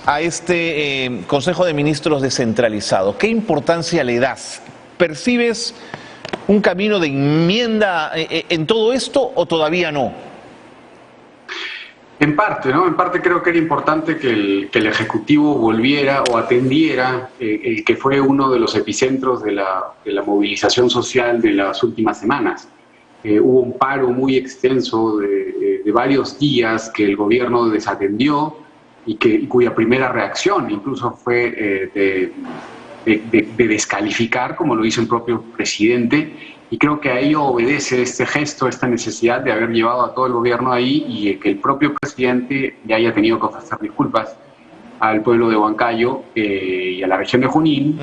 a este Consejo de Ministros descentralizado? ¿Qué importancia le das? ¿Percibes un camino de enmienda en todo esto o todavía no? En parte, ¿no? En parte creo que era importante que el Ejecutivo volviera o atendiera el que fue uno de los epicentros de la movilización social de las últimas semanas. Hubo un paro muy extenso de varios días que el gobierno desatendió y cuya primera reacción incluso fue de descalificar, como lo hizo el propio presidente, y creo que a ello obedece este gesto, esta necesidad de haber llevado a todo el gobierno ahí y que el propio presidente ya haya tenido que ofrecer disculpas al pueblo de Huancayo y a la región de Junín,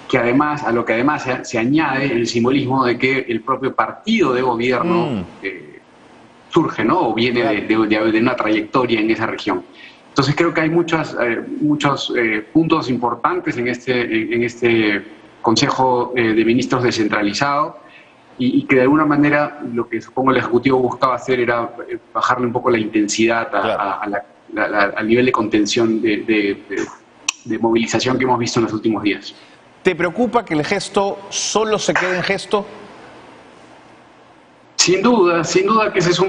que además, a lo que además se añade el simbolismo de que el propio partido de gobierno surge, ¿no? O viene de una trayectoria en esa región. Entonces creo que hay muchos puntos importantes en este Consejo de Ministros descentralizado y que de alguna manera lo que supongo el Ejecutivo buscaba hacer era bajarle un poco la intensidad al nivel de contención de movilización que hemos visto en los últimos días. ¿Te preocupa que el gesto solo se quede en gesto? Sin duda que ese es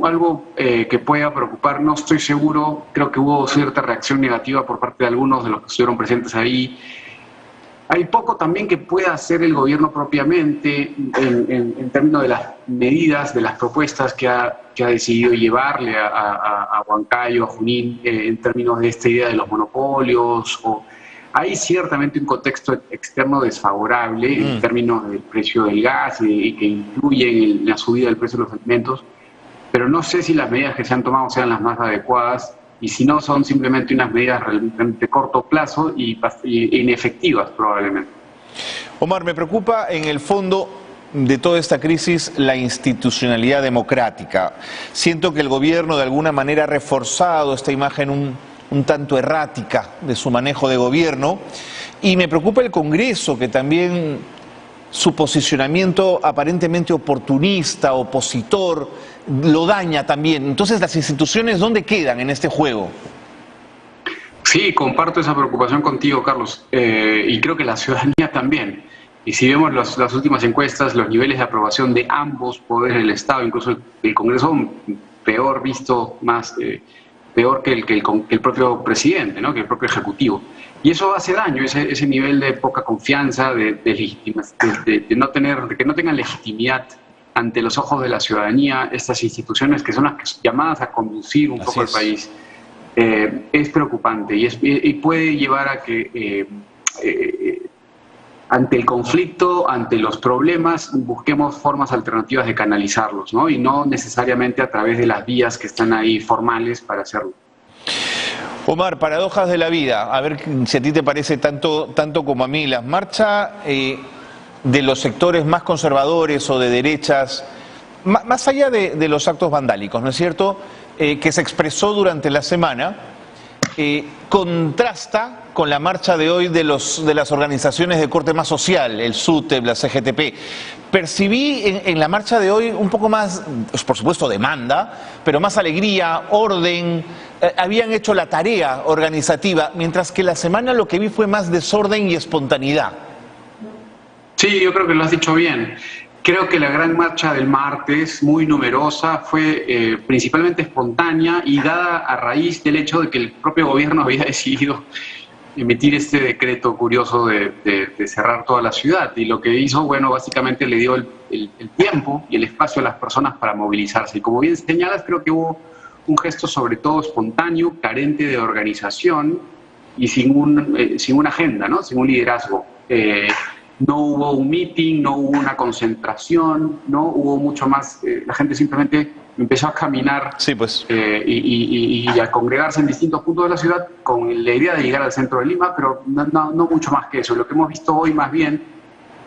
algo que pueda preocupar, no estoy seguro, creo que hubo cierta reacción negativa por parte de algunos de los que estuvieron presentes ahí. Hay poco también que pueda hacer el gobierno propiamente en términos de las medidas, de las propuestas que ha decidido llevarle a Huancayo, a Junín, en términos de esta idea de los monopolios. Hay ciertamente un contexto externo desfavorable en términos del precio del gas y que influye en la subida del precio de los alimentos, pero no sé si las medidas que se han tomado sean las más adecuadas y si no son simplemente unas medidas realmente de corto plazo y inefectivas probablemente. Omar, me preocupa en el fondo de toda esta crisis la institucionalidad democrática. Siento que el gobierno de alguna manera ha reforzado esta imagen un tanto errática de su manejo de gobierno y me preocupa el Congreso, que también su posicionamiento aparentemente oportunista, opositor, lo daña también. Entonces, ¿las instituciones dónde quedan en este juego? Sí, comparto esa preocupación contigo, Carlos, y creo que la ciudadanía también. Y si vemos las últimas encuestas, los niveles de aprobación de ambos poderes del Estado, incluso el Congreso peor visto, peor que el propio presidente, ¿no? Que el propio Ejecutivo. Y eso hace daño, ese nivel de poca confianza, de que no tengan legitimidad ante los ojos de la ciudadanía, estas instituciones que son las llamadas a conducir un poco el país. Es preocupante y puede llevar a que ante el conflicto, ante los problemas, busquemos formas alternativas de canalizarlos, ¿no? Y no necesariamente a través de las vías que están ahí formales para hacerlo. Omar, paradojas de la vida, a ver si a ti te parece tanto como a mí. La marcha de los sectores más conservadores o de derechas, más allá de los actos vandálicos, ¿no es cierto?, que se expresó durante la semana, contrasta con la marcha de hoy de las organizaciones de corte más social, el SUTEP, la CGTP. Percibí en la marcha de hoy un poco más, por supuesto, demanda, pero más alegría, orden, habían hecho la tarea organizativa, mientras que la semana lo que vi fue más desorden y espontaneidad. Sí, yo creo que lo has dicho bien. Creo que la gran marcha del martes, muy numerosa, fue principalmente espontánea y dada a raíz del hecho de que el propio gobierno había decidido emitir este decreto curioso de cerrar toda la ciudad. Y lo que hizo, bueno, básicamente le dio el tiempo y el espacio a las personas para movilizarse. Y como bien señalas, creo que hubo un gesto sobre todo espontáneo, carente de organización y sin una agenda, ¿no? Sin un liderazgo. No hubo un meeting, no hubo una concentración, no hubo mucho más. La gente simplemente empezó a caminar y a congregarse en distintos puntos de la ciudad con la idea de llegar al centro de Lima, pero no mucho más que eso. Lo que hemos visto hoy más bien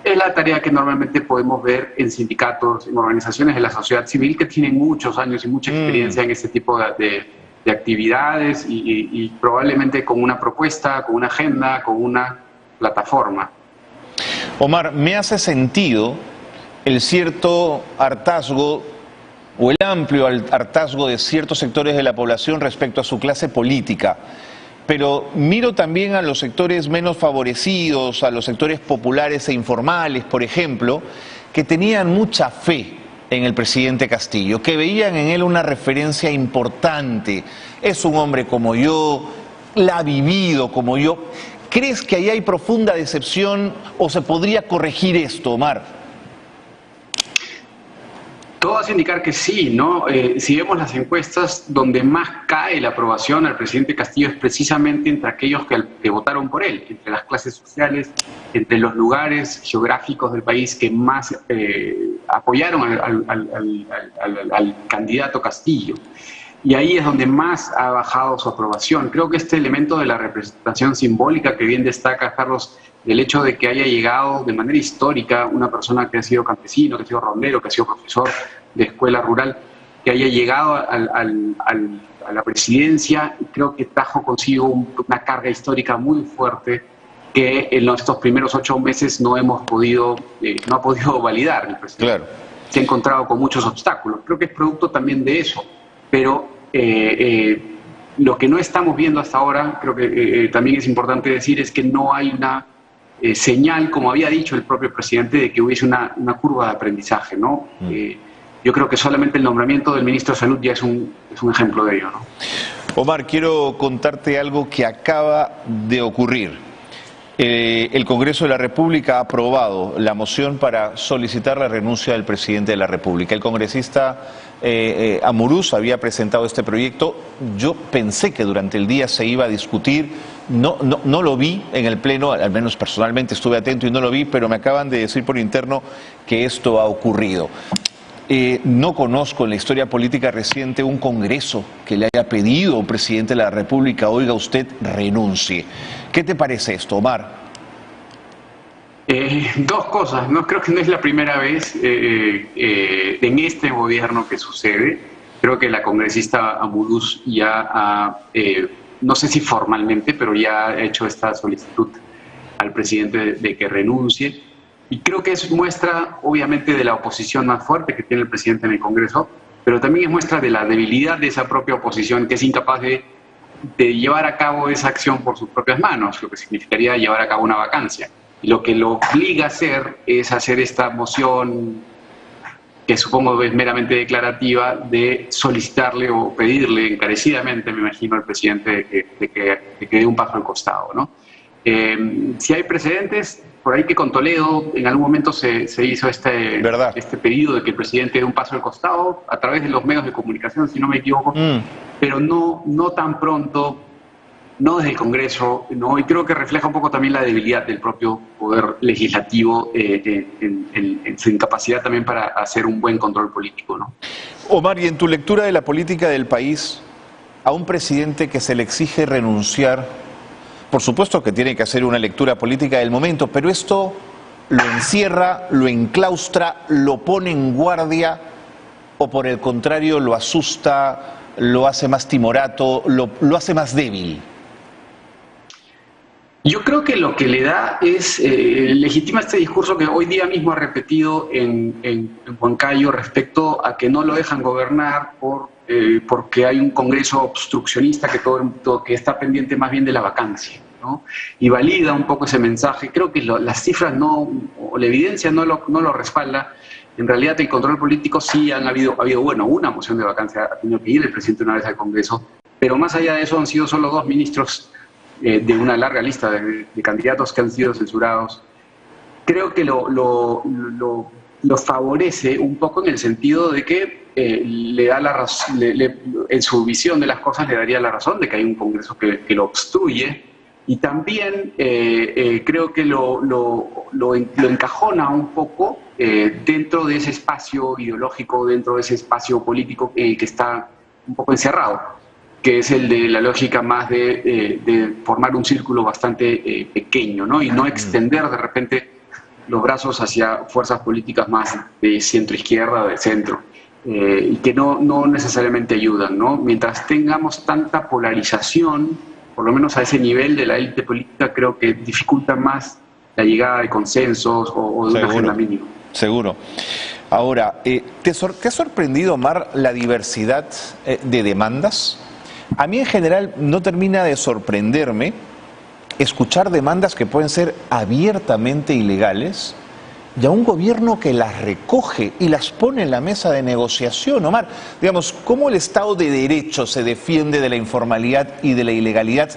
es la tarea que normalmente podemos ver en sindicatos, en organizaciones de la sociedad civil que tienen muchos años y mucha experiencia en este tipo de actividades y probablemente con una propuesta, con una agenda, con una plataforma. Omar, me hace sentido el cierto hartazgo o el amplio hartazgo de ciertos sectores de la población respecto a su clase política. pero miro también a los sectores menos favorecidos, a los sectores populares e informales, por ejemplo, que tenían mucha fe en el presidente Castillo, que veían en él una referencia importante. Es un hombre como yo, la ha vivido como yo. ¿Crees que ahí hay profunda decepción o se podría corregir esto, Omar? Todo hace indicar que sí, ¿no? Si vemos las encuestas, donde más cae la aprobación al presidente Castillo es precisamente entre aquellos que votaron por él, entre las clases sociales, entre los lugares geográficos del país que más apoyaron al candidato Castillo. Y ahí es donde más ha bajado su aprobación. Creo que este elemento de la representación simbólica que bien destaca Carlos, el hecho de que haya llegado de manera histórica una persona que ha sido campesino, que ha sido rondero, que ha sido profesor de escuela rural, que haya llegado a la presidencia, creo que trajo consigo una carga histórica muy fuerte que en estos primeros 8 meses no ha podido validar el presidente. Claro. Se ha encontrado con muchos obstáculos. Creo que es producto también de eso. Pero lo que no estamos viendo hasta ahora, creo que también es importante decir, es que no hay una señal, como había dicho el propio presidente, de que hubiese una curva de aprendizaje, ¿no? Yo creo que solamente el nombramiento del ministro de Salud ya es un ejemplo de ello, ¿no? Omar, quiero contarte algo que acaba de ocurrir. El Congreso de la República ha aprobado la moción para solicitar la renuncia del presidente de la República. El congresista Amurús había presentado este proyecto. Yo pensé que durante el día se iba a discutir. No lo vi en el Pleno, al menos personalmente estuve atento y no lo vi, pero me acaban de decir por interno que esto ha ocurrido. No conozco en la historia política reciente un Congreso que le haya pedido a un presidente de la República, oiga, usted renuncie. ¿Qué te parece esto, Omar? Dos cosas, ¿no? Creo que no es la primera vez en este gobierno que sucede. Creo que la congresista Amurús ya ha, no sé si formalmente, pero ya ha hecho esta solicitud al presidente de que renuncie. Y creo que es muestra, obviamente, de la oposición más fuerte que tiene el presidente en el Congreso, pero también es muestra de la debilidad de esa propia oposición, que es incapaz de llevar a cabo esa acción por sus propias manos, lo que significaría llevar a cabo una vacancia. Y lo que lo obliga a hacer es hacer esta moción, que supongo es meramente declarativa, de solicitarle o pedirle encarecidamente, me imagino, al presidente de que dé un paso al costado, ¿no? Si hay precedentes, por ahí que con Toledo en algún momento se hizo este pedido de que el presidente dé un paso al costado a través de los medios de comunicación, si no me equivoco, pero no tan pronto, no desde el Congreso, ¿no? Y creo que refleja un poco también la debilidad del propio poder legislativo en su incapacidad también para hacer un buen control político, ¿no? Omar, y en tu lectura de la política del país, a un presidente que se le exige renunciar, por supuesto que tiene que hacer una lectura política del momento, pero esto lo encierra, lo enclaustra, lo pone en guardia o por el contrario lo asusta, lo hace más timorato, lo hace más débil. Yo creo que lo que le da es, legitima este discurso que hoy día mismo ha repetido en Huancayo respecto a que no lo dejan gobernar porque hay un Congreso obstruccionista que está pendiente más bien de la vacancia, ¿no? Y valida un poco ese mensaje. Creo que las cifras o la evidencia no lo respalda. En realidad el control político sí ha habido una moción de vacancia, ha tenido que ir el presidente una vez al Congreso, pero más allá de eso han sido solo 2 ministros de una larga lista de candidatos que han sido censurados. Creo que lo favorece un poco en el sentido de que le da la razón, en su visión de las cosas le daría la razón de que hay un Congreso que lo obstruye, y también creo que lo encajona un poco dentro de ese espacio ideológico, dentro de ese espacio político que está un poco encerrado, que es el de la lógica más de formar un círculo bastante pequeño, ¿no? Y no extender de repente los brazos hacia fuerzas políticas más de centro-izquierda, de centro, y que no necesariamente ayudan, ¿no? Mientras tengamos tanta polarización, por lo menos a ese nivel de la élite política, creo que dificulta más la llegada de consensos o de una agenda mínima. Seguro. Ahora, ¿te ha sorprendido, Omar, la diversidad de demandas? A mí en general no termina de sorprenderme escuchar demandas que pueden ser abiertamente ilegales y a un gobierno que las recoge y las pone en la mesa de negociación. Omar, digamos, ¿cómo el Estado de Derecho se defiende de la informalidad y de la ilegalidad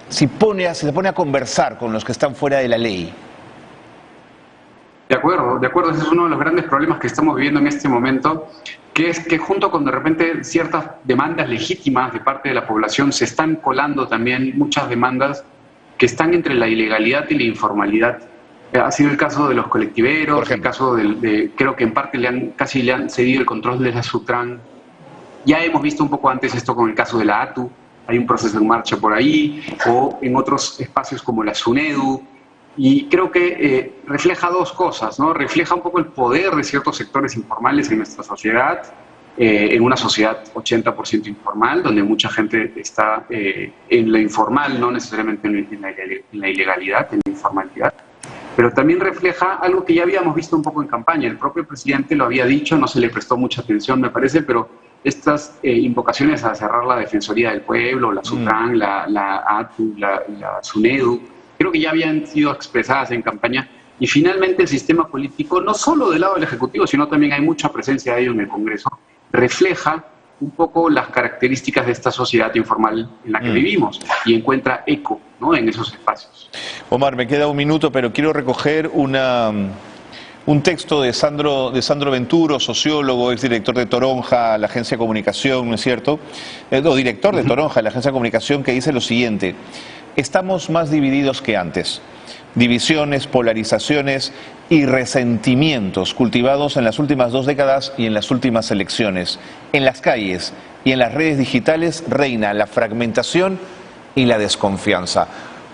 si se pone a conversar con los que están fuera de la ley? De acuerdo, ese es uno de los grandes problemas que estamos viviendo en este momento, que es que junto con de repente ciertas demandas legítimas de parte de la población, se están colando también muchas demandas que están entre la ilegalidad y la informalidad. Ha sido el caso de los colectiveros, el caso creo que en parte casi le han cedido el control de la Sutran. Ya hemos visto un poco antes esto con el caso de la ATU, hay un proceso en marcha por ahí, o en otros espacios como la SUNEDU. Y creo que refleja dos cosas, ¿no? Refleja un poco el poder de ciertos sectores informales en nuestra sociedad, en una sociedad 80% informal, donde mucha gente está en lo informal, no necesariamente en la ilegalidad, en la informalidad. Pero también refleja algo que ya habíamos visto un poco en campaña. El propio presidente lo había dicho, no se le prestó mucha atención, me parece, pero estas invocaciones a cerrar la Defensoría del Pueblo, la SUTRAN, la ATU, la SUNEDU, creo que ya habían sido expresadas en campaña. Y finalmente el sistema político, no solo del lado del Ejecutivo, sino también hay mucha presencia de ello en el Congreso, refleja un poco las características de esta sociedad informal en la que vivimos y encuentra eco, ¿no?, en esos espacios. Omar, me queda un minuto, pero quiero recoger un texto de Sandro Venturo, sociólogo, exdirector de Toronja, la agencia de comunicación, ¿no es cierto? O director de Toronja, la agencia de comunicación, que dice lo siguiente: estamos más divididos que antes. Divisiones, polarizaciones y resentimientos cultivados en las últimas 2 décadas y en las últimas elecciones. En las calles y en las redes digitales reina la fragmentación y la desconfianza.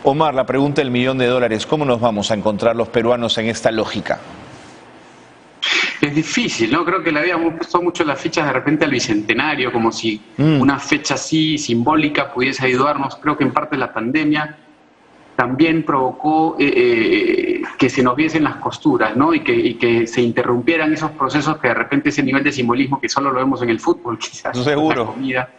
Omar, la pregunta del $1.000.000, ¿cómo nos vamos a encontrar los peruanos en esta lógica? Es difícil, ¿no? Creo que le habíamos puesto mucho las fichas de repente al Bicentenario, como si una fecha así simbólica pudiese ayudarnos. Creo que en parte la pandemia también provocó que se nos viesen las costuras, ¿no? Y que se interrumpieran esos procesos que de repente ese nivel de simbolismo que solo lo vemos en el fútbol, quizás seguro, la comida,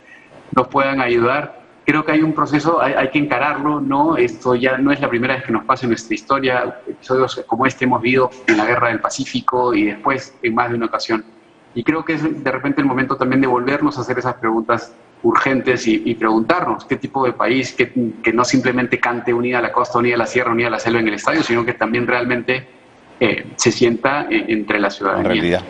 nos puedan ayudar. Creo que hay un proceso, hay que encararlo, ¿no? Esto ya no es la primera vez que nos pasa en nuestra historia. Episodios como este hemos vivido en la Guerra del Pacífico y después en más de una ocasión. Y creo que es de repente el momento también de volvernos a hacer esas preguntas urgentes y preguntarnos qué tipo de país que no simplemente cante unida a la costa, unida a la sierra, unida a la selva en el estadio, sino que también realmente se sienta entre la ciudadanía. En realidad.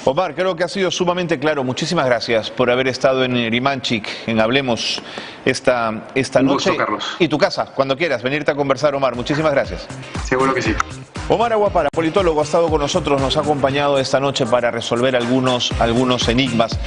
Omar, creo que ha sido sumamente claro. Muchísimas gracias por haber estado en Rimanchik, en Hablemos esta noche. Gusto, Carlos. Y tu casa, cuando quieras, venirte a conversar, Omar. Muchísimas gracias. Seguro que sí. Omar Aguapara, politólogo, ha estado con nosotros, nos ha acompañado esta noche para resolver algunos enigmas.